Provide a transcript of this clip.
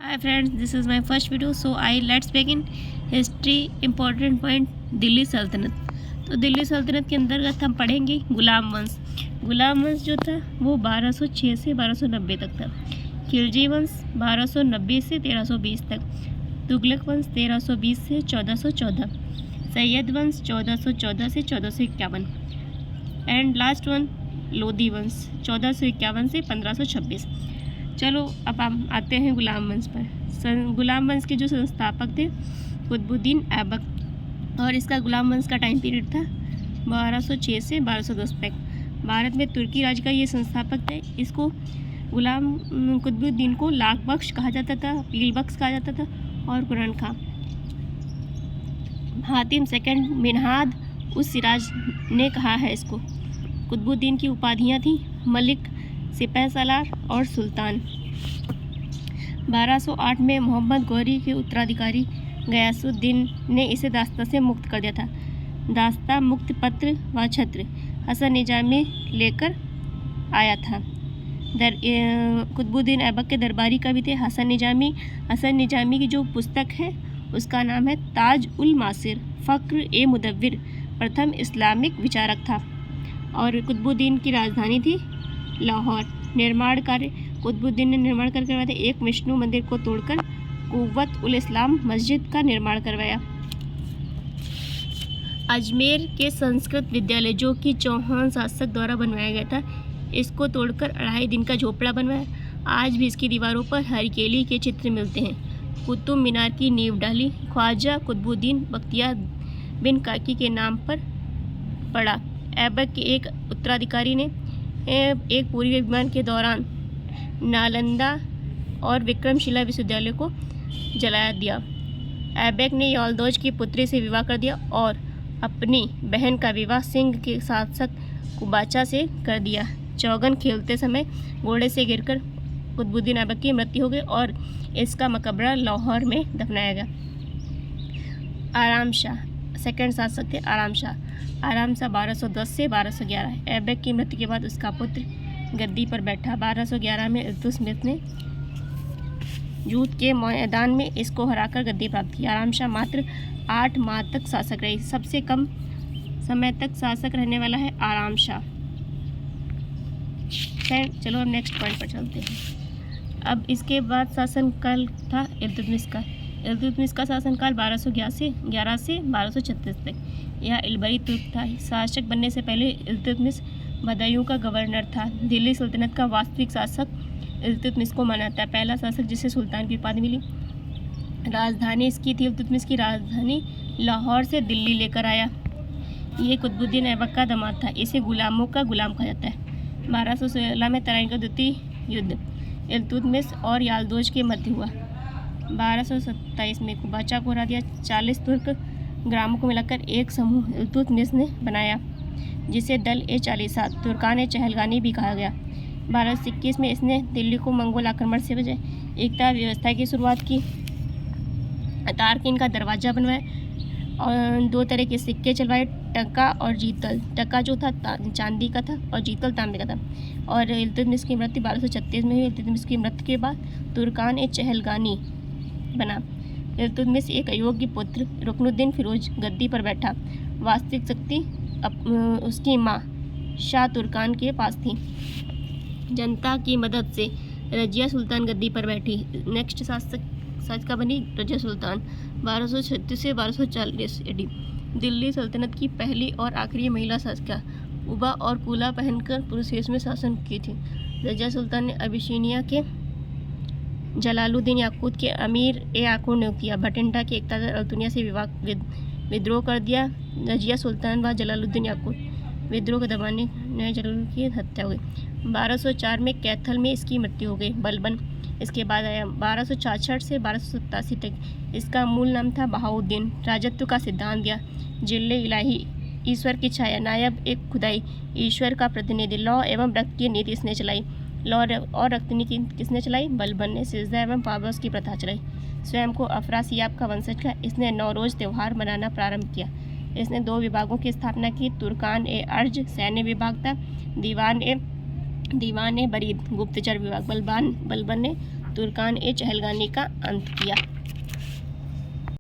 Hi friends, this is my first video. So let's begin history important point Delhi सल्तनत। तो दिल्ली सल्तनत के अंतर्गत हम पढ़ेंगे गुलाम वंश। गुलाम वंश जो था वो 1206 से 1290 तक था। खिलजी वंश 1290 से 1320 तक। तुगलक वंश 1320 से 1414। सैयद वंश 1414 से 1451 एंड लास्ट वन लोधी वंश 1451 से 1526। चलो अब हम आते हैं गुलाम वंश पर। गुलाम वंश के जो संस्थापक थे कुतुबुद्दीन ऐबक, और इसका गुलाम वंश का टाइम पीरियड था 1206 से 1210 तक। भारत में तुर्की राज का ये संस्थापक थे। इसको गुलाम कुतुबुद्दीन को लाख बख्श कहा जाता था, पील बख्श कहा जाता था और कुरान खां। हातिम सेकंड मिनहाद उस सिराज ने कहा है इसको। कुतुबुद्दीन की उपाधियाँ थीं मलिक, सिपह सलार और सुल्तान। 1208 में मोहम्मद गौरी के उत्तराधिकारी गयासुद्दीन ने इसे दास्ता से मुक्त कर दिया था। दास्ता मुक्त पत्र व छत्र हसन निजामी लेकर आया था। कुतुबुद्दीन ऐबक के दरबारी कवि थे हसन निजामी। हसन निजामी की जो पुस्तक है उसका नाम है ताज उल मासिर फ़क्र ए मुदव्विर। प्रथम इस्लामिक विचारक था और कुतुबुद्दीन की राजधानी थी लाहौर। निर्माण कार्य कुतुबुद्दीन ने निर्माण कर करवाया था। एक विष्णु मंदिर को तोड़कर कुव्वत उल इस्लाम मस्जिद का निर्माण करवाया। अजमेर के संस्कृत विद्यालय जो कि चौहान शासक द्वारा बनवाया गया था, इसको तोड़कर 2.5 दिन का झोपड़ा बनवाया। आज भी इसकी दीवारों पर हरकेली के चित्र मिलते हैं। कुतुब मीनार की नींव डाली। ख्वाजा कुतुबुद्दीन बख्तियार बिन काकी के नाम पर पड़ा। ऐबक के एक उत्तराधिकारी ने एक पूर्वी अभियान के दौरान नालंदा और विक्रमशिला विश्वविद्यालय को जला दिया। ऐबक ने यालदौज की पुत्री से विवाह कर दिया और अपनी बहन का विवाह सिंह के शासक कुबाचा से कर दिया। चौगन खेलते समय घोड़े से गिरकर कुतुबुद्दीन ऐबक की मृत्यु हो गई और इसका मकबरा लाहौर में दफनाया गया। आराम शाह सेकंड शासक थे। आराम शाह 1210 से 1211। ऐबक की मृत्यु के बाद उसका पुत्र गद्दी पर बैठा। 1211 में इल्तुतमिश ने जूत के मैदान में इसको हराकर गद्दी प्राप्त की। आराम शाह मात्र 8 माह तक शासक रहे। सबसे कम समय तक शासक रहने वाला है आराम शाह। चलो अब नेक्स्ट पॉइंट पर चलते हैं। अब इसके बाद शासनकाल था इल्तुतमिश का। इल्तुतमिश का शासनकाल 1211 से 1236 तक। यह इलबरी तुर्क था। शासक बनने से पहले इल्तुतमिश बदायूं का गवर्नर था। दिल्ली सल्तनत का वास्तविक शासक इल्तुतमिश को माना जाता है। पहला शासक जिसे सुल्तान की उपाधि मिली। राजधानी इसकी थी, इल्तुतमिश की राजधानी लाहौर से दिल्ली लेकर आया। ये कुतुबुद्दीन ऐबक का दामाद था। इसे गुलामों का गुलाम कहा जाता है। 1216 में तराइन का द्वितीय युद्ध इल्तुतमिश और यालदौज के मध्य हुआ। 1227 में कुबाचा को हरा दिया। 40 तुर्क ग्रामों को मिलाकर एक समूह इल्तुतमिश ने बनाया जिसे दल ए 40 तुर्कान चहलगानी भी कहा गया। 1221 में इसने दिल्ली को मंगोल आक्रमण से बचाए। एकता व्यवस्था की शुरुआत की। तारकिन का दरवाज़ा बनवाया और 2 तरह के सिक्के चलवाए, टका और जीतल। टका जो था चांदी का था और जीतल तांबे का था। और इल्तुतमिश की मृत्यु 1236 में हुई। इल्तुतमिश की मृत्यु के बाद तुर्कान ए चहलगानी बना। इल्तुतमिश एक अयोग्य पुत्र रुकनुद्दीन फिरोज गद्दी पर बैठा। वास्तविक शक्ति उसकी माँ शाह तुर्कान के पास थी। जनता की मदद से रजिया सुल्तान गद्दी पर बैठी। नेक्स्ट शासका बनी रजिया सुल्तान 1236 से 1240 AD। दिल्ली सल्तनत की पहली और आखिरी महिला शासका। उबा और कूला पहनकर पुरुष वेश में शासन की थी। रजिया सुल्तान ने अबिसिनिया के जलालुद्दीन याकूत के अमीर ए याकूत नियुक्त किया। भटिंडा के इक़्तिदार अल्तुनिया से विद्रोह कर दिया। रजिया सुल्तान व जलालुद्दीन याकूत विद्रोह को दबाने ने जलालुद्दीन की हत्या हुई। 1204 में कैथल में इसकी मृत्यु हो गई। बलबन इसके बाद आया। 1266 से 1287 तक। इसका मूल नाम था बहाउद्दीन। राजत्व का सिद्धांत दिया। जिले इलाही ईश्वर की छाया। नायब एक खुदाई ईश्वर का प्रतिनिधि। लौ एवं रक्त की नीति इसने चलाई। लौ और रक्त नीति किसने चलाई? बलबन ने। सिजदा एवं पाबस की प्रथा चलाई। स्वयं को अफरासियाब का वंशज का इसने नौरोज़ त्यौहार मनाना प्रारंभ किया। इसने 2 विभागों की स्थापना की। तुर्कान ए अर्ज सैन्य विभाग था। दीवान ए बरीद गुप्तचर विभाग। बलबन ने तुर्कान ए चहलगानी का अंत किया।